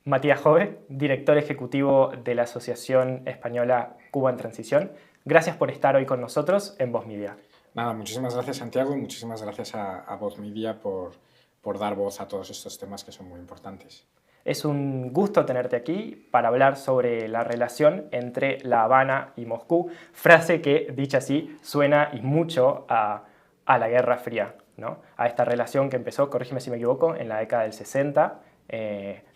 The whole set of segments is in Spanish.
Matías Jove, director ejecutivo de la Asociación Española Cuba en Transición. Gracias por estar hoy con nosotros en Voz Media. Nada, muchísimas gracias Santiago y muchísimas gracias a Voz Media por dar voz a todos estos temas que son muy importantes. Es un gusto tenerte aquí para hablar sobre la relación entre La Habana y Moscú, frase que, dicha así, suena y mucho a la Guerra Fría, ¿no? A esta relación que empezó, corrígeme si me equivoco, en la década del 60,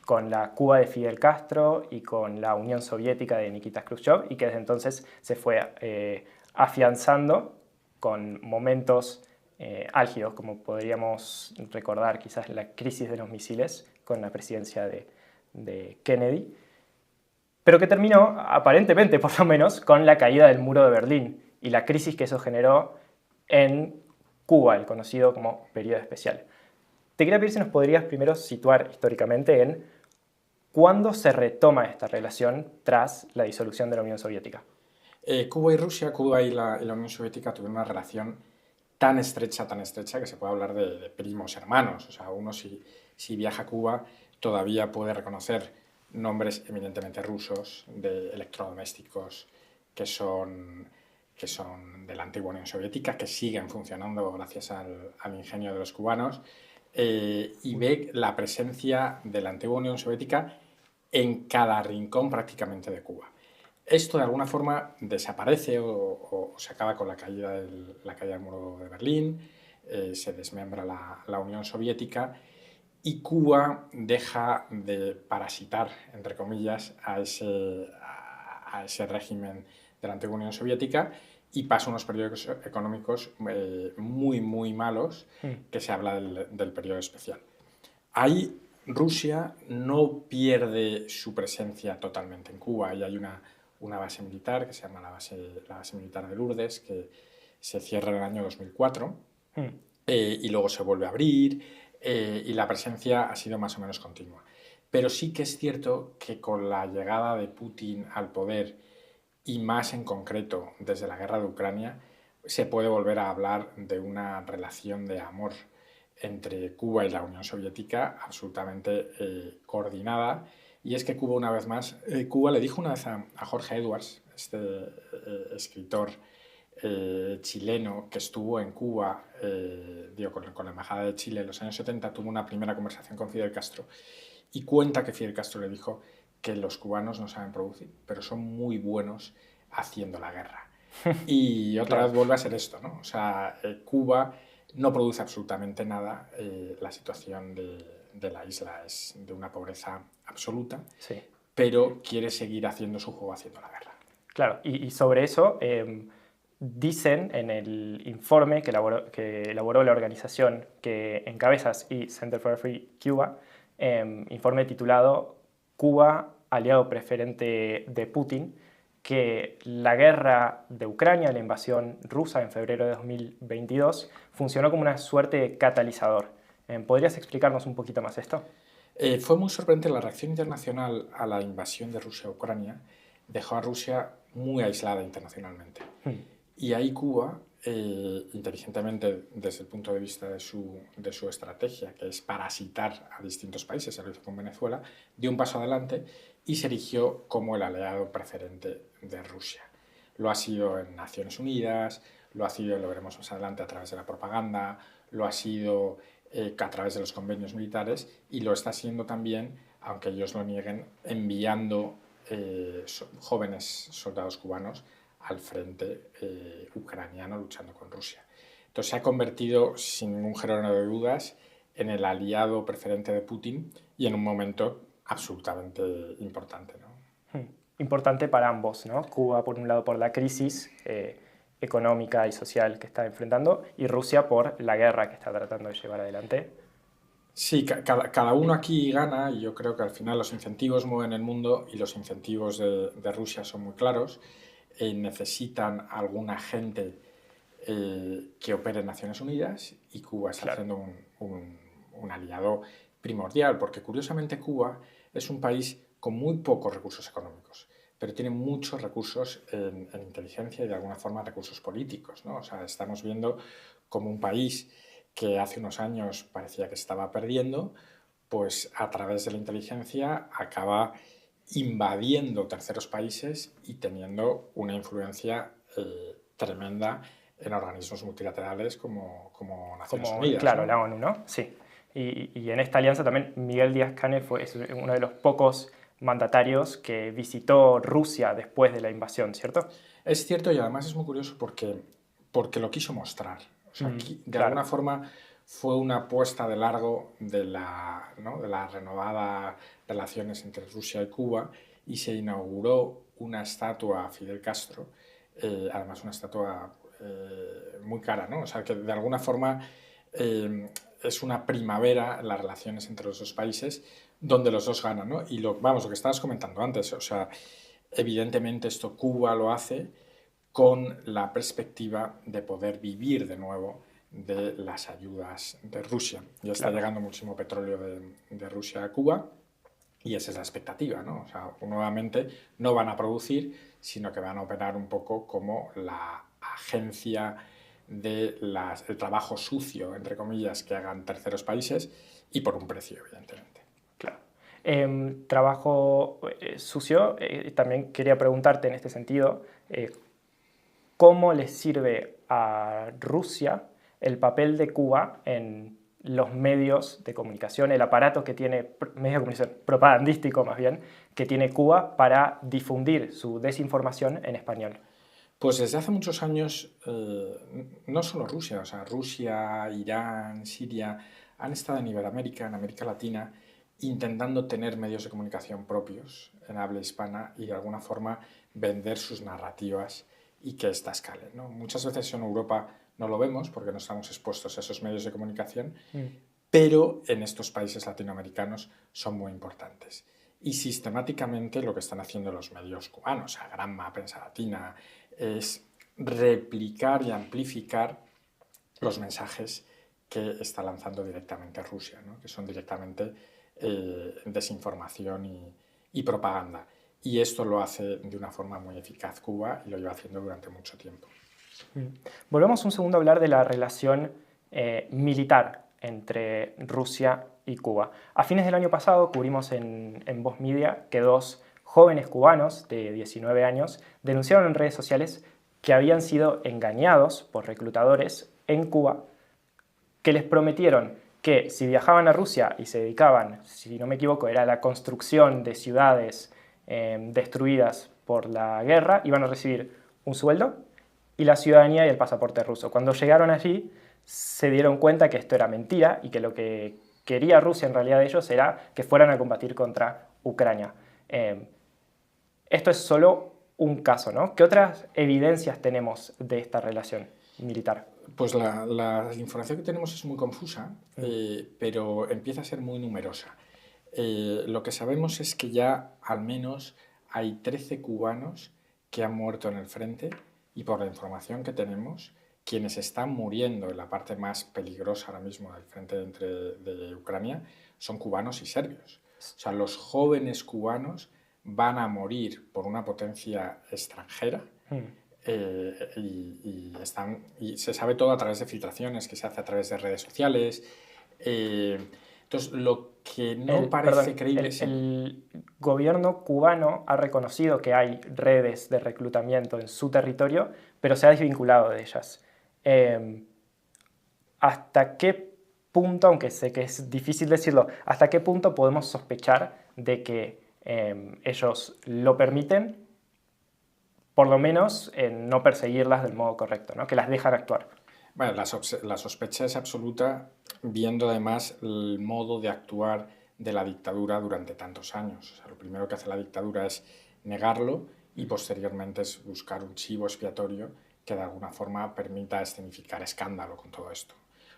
con la Cuba de Fidel Castro y con la Unión Soviética de Nikita Khrushchev, y que desde entonces se fue afianzando con momentos álgidos, como podríamos recordar quizás la crisis de los misiles con la presidencia de Kennedy, pero que terminó, aparentemente por lo menos, con la caída del muro de Berlín y la crisis que eso generó en Cuba, el conocido como periodo especial. Te quería pedir si nos podrías primero situar históricamente en cuándo se retoma esta relación tras la disolución de la Unión Soviética. Cuba y Rusia, Cuba y la Unión Soviética tuvieron una relación tan estrecha, que se puede hablar de primos hermanos. O sea, uno si viaja a Cuba todavía puede reconocer nombres eminentemente rusos de electrodomésticos que son de la antigua Unión Soviética, que siguen funcionando gracias al ingenio de los cubanos, y ve la presencia de la antigua Unión Soviética en cada rincón prácticamente de Cuba. Esto de alguna forma desaparece o se acaba con la caída del muro de Berlín, se desmembra la Unión Soviética y Cuba deja de parasitar, entre comillas, a ese régimen de la antigua Unión Soviética y pasa unos periodos económicos muy malos, que se habla del periodo especial. Ahí Rusia no pierde su presencia totalmente en Cuba y hay una base militar que se llama la base militar de Lourdes, que se cierra en el año 2004 y luego se vuelve a abrir, y la presencia ha sido más o menos continua. Pero sí que es cierto que con la llegada de Putin al poder y más en concreto desde la guerra de Ucrania, se puede volver a hablar de una relación de amor entre Cuba y la Unión Soviética absolutamente coordinada. Y es que Cuba, una vez más, Cuba le dijo una vez a Jorge Edwards, este escritor chileno que estuvo en Cuba, con la Embajada de Chile en los años 70, tuvo una primera conversación con Fidel Castro y cuenta que Fidel Castro le dijo que los cubanos no saben producir, pero son muy buenos haciendo la guerra. Y otra vez vuelve a ser esto, ¿no? O sea, Cuba no produce absolutamente nada, la situación de la isla es de una pobreza absoluta, Sí. pero quiere seguir haciendo su juego haciendo la guerra. Claro, y sobre eso dicen en el informe que elaboró la organización que encabezas y Center for Free Cuba, informe titulado Cuba, aliado preferente de Putin, que la guerra de Ucrania, la invasión rusa en febrero de 2022, funcionó como una suerte de catalizador. ¿Podrías explicarnos un poquito más esto? Fue muy sorprendente la reacción internacional a la invasión de Rusia a Ucrania. Dejó a Rusia muy aislada internacionalmente. Y ahí Cuba, inteligentemente desde el punto de vista de su estrategia, que es parasitar a distintos países, se lo hizo con Venezuela, dio un paso adelante y se erigió como el aliado preferente de Rusia. Lo ha sido en Naciones Unidas, lo ha sido, lo veremos más adelante, a través de la propaganda, lo ha sido a través de los convenios militares y lo está siendo también, aunque ellos lo nieguen, enviando jóvenes soldados cubanos al frente ucraniano luchando con Rusia. Entonces se ha convertido, sin ningún género de dudas, en el aliado preferente de Putin y en un momento absolutamente importante, ¿no? Importante para ambos, ¿no? Cuba, por un lado, por la crisis económica y social que está enfrentando, y Rusia por la guerra que está tratando de llevar adelante. Sí, cada uno aquí gana y yo creo que al final los incentivos mueven el mundo y los incentivos de Rusia son muy claros. Necesitan algún agente que opere en Naciones Unidas y Cuba está haciendo un aliado primordial, porque curiosamente Cuba es un país con muy pocos recursos económicos, pero tiene muchos recursos en inteligencia y de alguna forma recursos políticos, ¿no? O sea, estamos viendo como un país que hace unos años parecía que estaba perdiendo, pues a través de la inteligencia acaba invadiendo terceros países y teniendo una influencia tremenda en organismos multilaterales como Naciones Como, Unidas, claro, ¿no? la ONU, ¿no? Sí. Y en esta alianza también Miguel Díaz-Canel es uno de los pocos mandatarios que visitó Rusia después de la invasión, ¿cierto? Es cierto y además es muy curioso porque lo quiso mostrar. O sea, de Claro, alguna forma fue una apuesta de largo ¿no? de las renovadas relaciones entre Rusia y Cuba y se inauguró una estatua a Fidel Castro, además una estatua muy cara, ¿no? O sea, que de alguna forma es una primavera en las relaciones entre los dos países donde los dos ganan, ¿no? Y vamos, lo que estabas comentando antes, o sea, evidentemente esto Cuba lo hace con la perspectiva de poder vivir de nuevo de las ayudas de Rusia. Ya está claro. llegando muchísimo petróleo de Rusia a Cuba y esa es la expectativa, ¿no? O sea, nuevamente no van a producir, sino que van a operar un poco como la agencia del trabajo sucio, entre comillas, que hagan terceros países y por un precio, evidentemente. Claro. Trabajo sucio, también quería preguntarte en este sentido, ¿cómo le sirve a Rusia el papel de Cuba en los medios de comunicación, el aparato que tiene, medios de comunicación propagandístico más bien, que tiene Cuba para difundir su desinformación en español? Pues desde hace muchos años, no solo Rusia, o sea, Rusia, Irán, Siria, han estado en Iberoamérica, en América Latina, intentando tener medios de comunicación propios en habla hispana y de alguna forma vender sus narrativas y que ésta escale, ¿no? Muchas veces en Europa no lo vemos porque no estamos expuestos a esos medios de comunicación, pero en estos países latinoamericanos son muy importantes. Y sistemáticamente lo que están haciendo los medios cubanos, a Granma, Prensa Latina, es replicar y amplificar los mensajes que está lanzando directamente Rusia, ¿no? Que son directamente desinformación y propaganda. Y esto lo hace de una forma muy eficaz Cuba y lo lleva haciendo durante mucho tiempo. Volvemos un segundo a hablar de la relación militar entre Rusia y Cuba. A fines del año pasado cubrimos en Voz Media que dos jóvenes cubanos de 19 años denunciaron en redes sociales que habían sido engañados por reclutadores en Cuba que les prometieron que si viajaban a Rusia y se dedicaban, si no me equivoco, era la construcción de ciudades destruidas por la guerra, iban a recibir un sueldo y la ciudadanía y el pasaporte ruso. Cuando llegaron allí se dieron cuenta que esto era mentira y que lo que quería Rusia en realidad de ellos era que fueran a combatir contra Ucrania. Esto es solo un caso, ¿no? ¿Qué otras evidencias tenemos de esta relación militar? Pues la información que tenemos es muy confusa, pero empieza a ser muy numerosa. Lo que sabemos es que ya al menos hay 13 cubanos que han muerto en el frente y por la información que tenemos, quienes están muriendo en la parte más peligrosa ahora mismo del frente de Ucrania son cubanos y serbios. O sea, los jóvenes cubanos van a morir por una potencia extranjera y se sabe todo a través de filtraciones que se hace a través de redes sociales. Entonces, lo que no parece creíble... El gobierno cubano ha reconocido que hay redes de reclutamiento en su territorio, pero se ha desvinculado de ellas. ¿Hasta qué punto, aunque sé que es difícil decirlo, hasta qué punto podemos sospechar de que ellos lo permiten, por lo menos en no perseguirlas del modo correcto, ¿no? Que las dejan actuar? Bueno, la sospecha es absoluta, viendo además el modo de actuar de la dictadura durante tantos años. O sea, lo primero que hace la dictadura es negarlo y posteriormente es buscar un chivo expiatorio que de alguna forma permita escenificar escándalo con todo esto.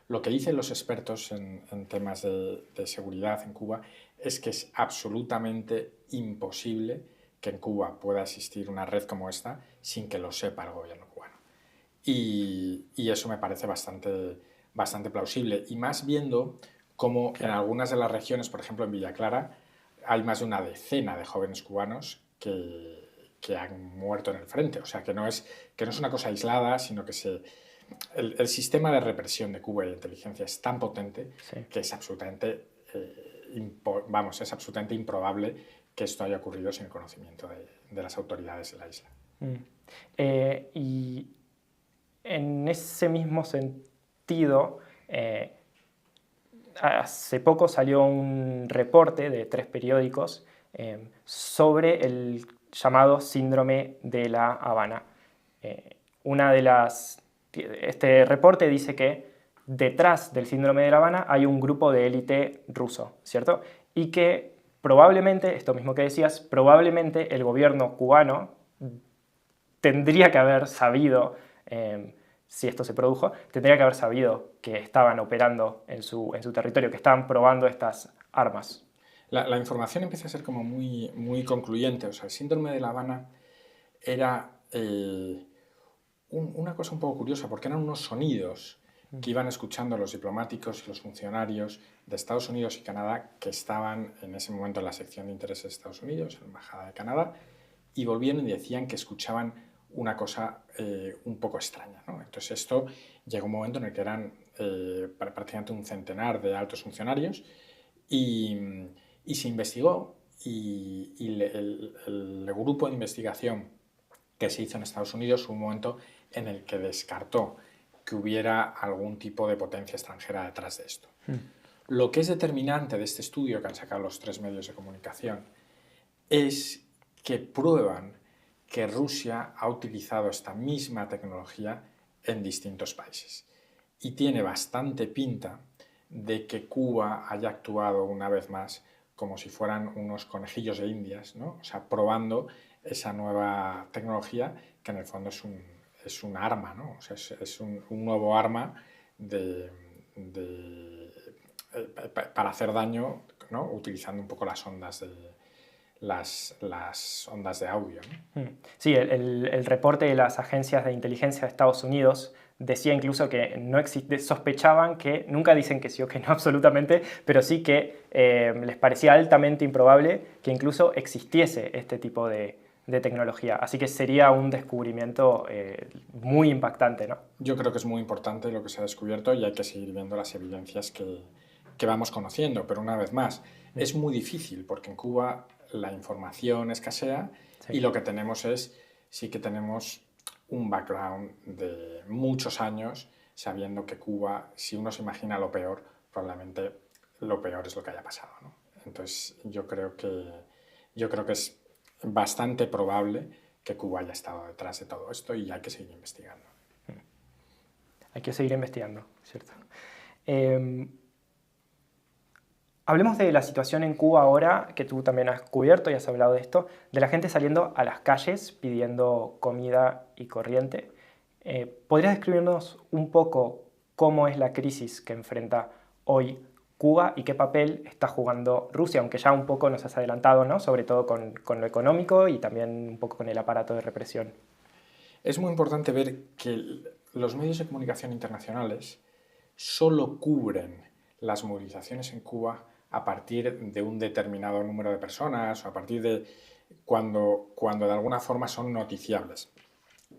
Lo que dicen los expertos en temas de seguridad en Cuba es que es absolutamente imposible que en Cuba pueda existir una red como esta sin que lo sepa el gobierno cubano. Y eso me parece bastante plausible. Y más viendo cómo en algunas de las regiones, por ejemplo en Villa Clara, hay más de una decena de jóvenes cubanos que han muerto en el frente. O sea, que no es una cosa aislada, sino que el sistema de represión de Cuba y de inteligencia es tan potente que es absolutamente es absolutamente improbable que esto haya ocurrido sin el conocimiento de las autoridades de la isla. Y en ese mismo sentido, hace poco salió un reporte de 3 periódicos sobre el llamado síndrome de La Habana. Este reporte dice que detrás del síndrome de La Habana hay un grupo de élite ruso, ¿cierto? Y que probablemente, esto mismo que decías, probablemente el gobierno cubano tendría que haber sabido, si esto se produjo, tendría que haber sabido que estaban operando en su territorio, que estaban probando estas armas. La información empieza a ser como muy, muy concluyente. O sea, el síndrome de La Habana era una cosa un poco curiosa, porque eran unos sonidos que iban escuchando los diplomáticos y los funcionarios de Estados Unidos y Canadá que estaban en ese momento en la sección de intereses de Estados Unidos, en la Embajada de Canadá, y volvieron y decían que escuchaban una cosa un poco extraña, ¿no? Entonces esto llegó un momento en el que eran prácticamente un centenar de altos funcionarios y se investigó y el grupo de investigación que se hizo en Estados Unidos hubo un momento en el que descartó que hubiera algún tipo de potencia extranjera detrás de esto. Lo que es determinante de este estudio que han sacado los 3 medios de comunicación es que prueban que Rusia ha utilizado esta misma tecnología en distintos países. Y tiene bastante pinta de que Cuba haya actuado una vez más como si fueran unos conejillos de indias, ¿no? O sea, probando esa nueva tecnología que en el fondo es un arma, ¿no? O sea, es un nuevo arma para hacer daño, ¿no? Utilizando un poco las ondas de audio, ¿no? Sí, el reporte de las agencias de inteligencia de Estados Unidos decía incluso que no sospechaban que, nunca dicen que sí o que no absolutamente, pero sí que les parecía altamente improbable que incluso existiese este tipo de tecnología. Así que sería un descubrimiento muy impactante, ¿no? Yo creo que es muy importante lo que se ha descubierto y hay que seguir viendo las evidencias que vamos conociendo, pero una vez más, es muy difícil porque en Cuba la información escasea y lo que tenemos sí que tenemos un background de muchos años sabiendo que Cuba, si uno se imagina lo peor, probablemente lo peor es lo que haya pasado, ¿no? Entonces yo creo que es bastante probable que Cuba haya estado detrás de todo esto y hay que seguir investigando. Hay que seguir investigando, ¿cierto? Hablemos de la situación en Cuba ahora, que tú también has cubierto y has hablado de esto, de la gente saliendo a las calles pidiendo comida y corriente. ¿Podrías describirnos un poco cómo es la crisis que enfrenta hoy Cuba y qué papel está jugando Rusia? Aunque ya un poco nos has adelantado, ¿no? Sobre todo con lo económico y también un poco con el aparato de represión. Es muy importante ver que los medios de comunicación internacionales solo cubren las movilizaciones en Cuba a partir de un determinado número de personas o a partir de cuando de alguna forma son noticiables.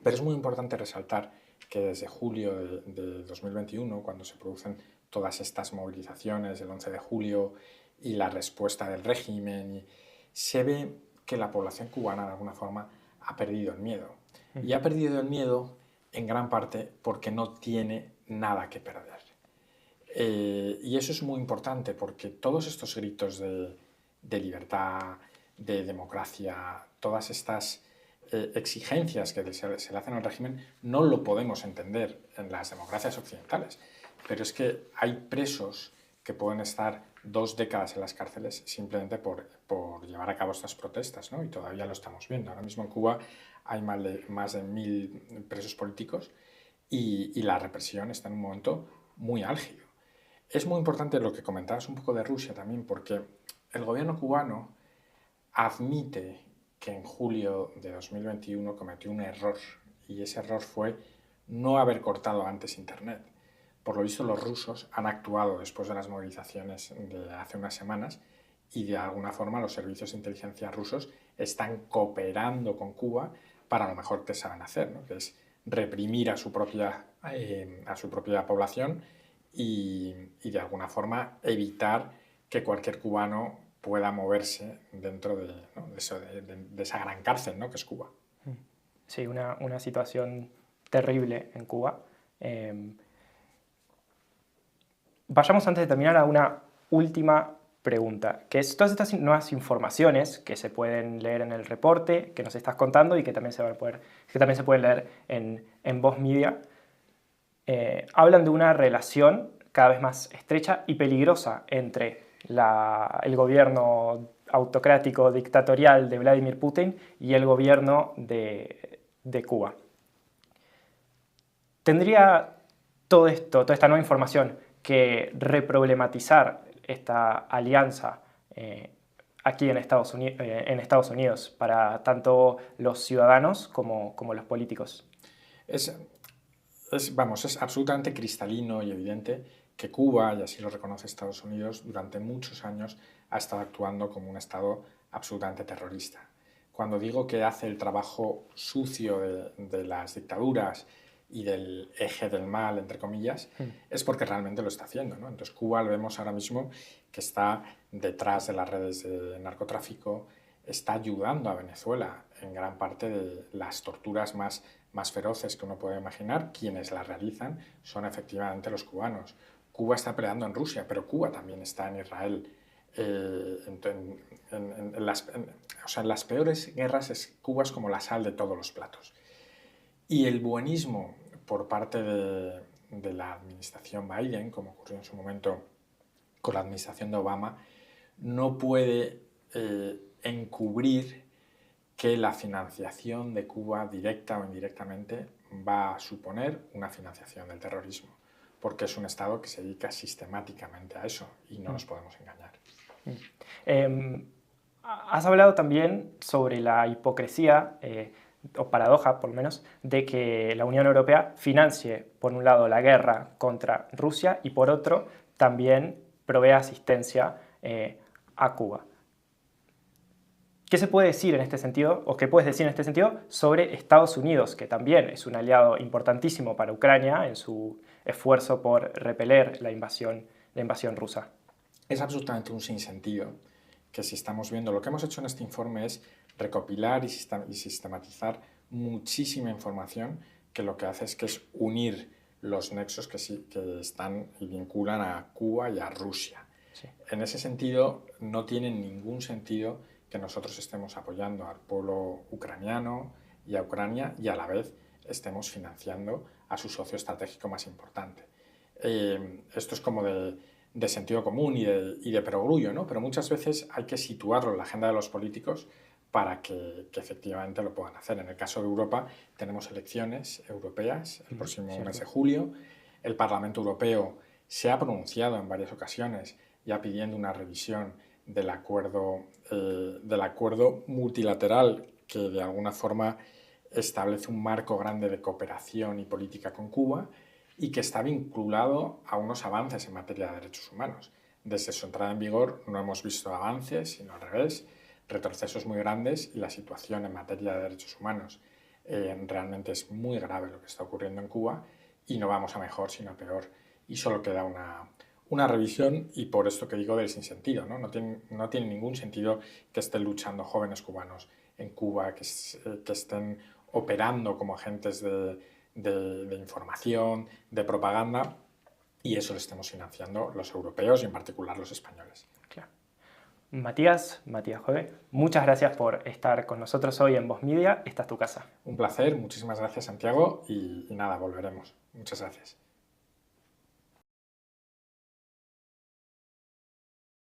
Pero es muy importante resaltar que desde julio de 2021, cuando se producen todas estas movilizaciones, el 11 de julio y la respuesta del régimen, se ve que la población cubana de alguna forma ha perdido el miedo. Y ha perdido el miedo en gran parte porque no tiene nada que perder. Y eso es muy importante porque todos estos gritos de libertad, de democracia, todas estas exigencias que se le hacen al régimen, no lo podemos entender en las democracias occidentales. Pero es que hay presos que pueden estar 2 décadas en las cárceles simplemente por llevar a cabo estas protestas, ¿no? Y todavía lo estamos viendo. Ahora mismo en Cuba hay más de 1000 presos políticos y la represión está en un momento muy álgido. Es muy importante lo que comentabas un poco de Rusia también, porque el gobierno cubano admite que en julio de 2021 cometió un error, y ese error fue no haber cortado antes Internet. Por lo visto, los rusos han actuado después de las movilizaciones de hace unas semanas y de alguna forma los servicios de inteligencia rusos están cooperando con Cuba para lo mejor que saben hacer, ¿no? Que es reprimir a su propia población y de alguna forma evitar que cualquier cubano pueda moverse dentro de, ¿no? de esa gran cárcel, ¿no? que es Cuba. Sí, una situación terrible en Cuba. Vayamos antes de terminar a una última pregunta, que es todas estas nuevas informaciones que se pueden leer en el reporte que nos estás contando y que también se pueden leer en Voz Media, hablan de una relación cada vez más estrecha y peligrosa entre el gobierno autocrático dictatorial de Vladimir Putin y el gobierno de Cuba. ¿Tendría todo esto, toda esta nueva información, que reproblematizar esta alianza aquí en Estados Unidos para tanto los ciudadanos como los políticos? Es absolutamente cristalino y evidente que Cuba, y así lo reconoce Estados Unidos, durante muchos años ha estado actuando como un Estado absolutamente terrorista. Cuando digo que hace el trabajo sucio de las dictaduras y del eje del mal, entre comillas, es porque realmente lo está haciendo, ¿no? Entonces Cuba lo vemos ahora mismo que está detrás de las redes de narcotráfico, está ayudando a Venezuela en gran parte de las torturas más feroces que uno puede imaginar. Quienes las realizan son efectivamente los cubanos. Cuba está peleando en Rusia, pero Cuba también está en Israel. En las peores guerras Cuba es como la sal de todos los platos. Y el buenismo por parte de la administración Biden, como ocurrió en su momento con la administración de Obama, no puede encubrir que la financiación de Cuba, directa o indirectamente, va a suponer una financiación del terrorismo, porque es un Estado que se dedica sistemáticamente a eso y no nos podemos engañar. Has hablado también sobre la hipocresía, o paradoja por lo menos, de que la Unión Europea financie, por un lado, la guerra contra Rusia y por otro, también provee asistencia a Cuba. ¿Qué se puede decir en este sentido, o qué puedes decir en este sentido, sobre Estados Unidos, que también es un aliado importantísimo para Ucrania en su esfuerzo por repeler la invasión rusa? Es absolutamente un sinsentido que, si estamos viendo, lo que hemos hecho en este informe es recopilar y sistematizar muchísima información que lo que hace es unir los nexos que están y vinculan a Cuba y a Rusia. Sí. En ese sentido, no tiene ningún sentido que nosotros estemos apoyando al pueblo ucraniano y a Ucrania y a la vez estemos financiando a su socio estratégico más importante. Esto es como de sentido común y de perogrullo, ¿no? Pero muchas veces hay que situarlo en la agenda de los políticos para que efectivamente lo puedan hacer. En el caso de Europa tenemos elecciones europeas el próximo mes de julio. El Parlamento Europeo se ha pronunciado en varias ocasiones ya pidiendo una revisión del acuerdo multilateral que de alguna forma establece un marco grande de cooperación y política con Cuba y que está vinculado a unos avances en materia de derechos humanos. Desde su entrada en vigor no hemos visto avances, sino al revés, retrocesos muy grandes, y la situación en materia de derechos humanos realmente es muy grave lo que está ocurriendo en Cuba, y no vamos a mejor sino a peor, y solo queda una revisión, y por esto que digo del sinsentido, ¿no? No tiene ningún sentido que estén luchando jóvenes cubanos en Cuba, que estén operando como agentes de información, de propaganda, y eso lo estemos financiando los europeos y en particular los españoles. Claro. Matías Jove, muchas gracias por estar con nosotros hoy en Voz Media. Esta es tu casa. Un placer, muchísimas gracias, Santiago, y nada, volveremos. Muchas gracias.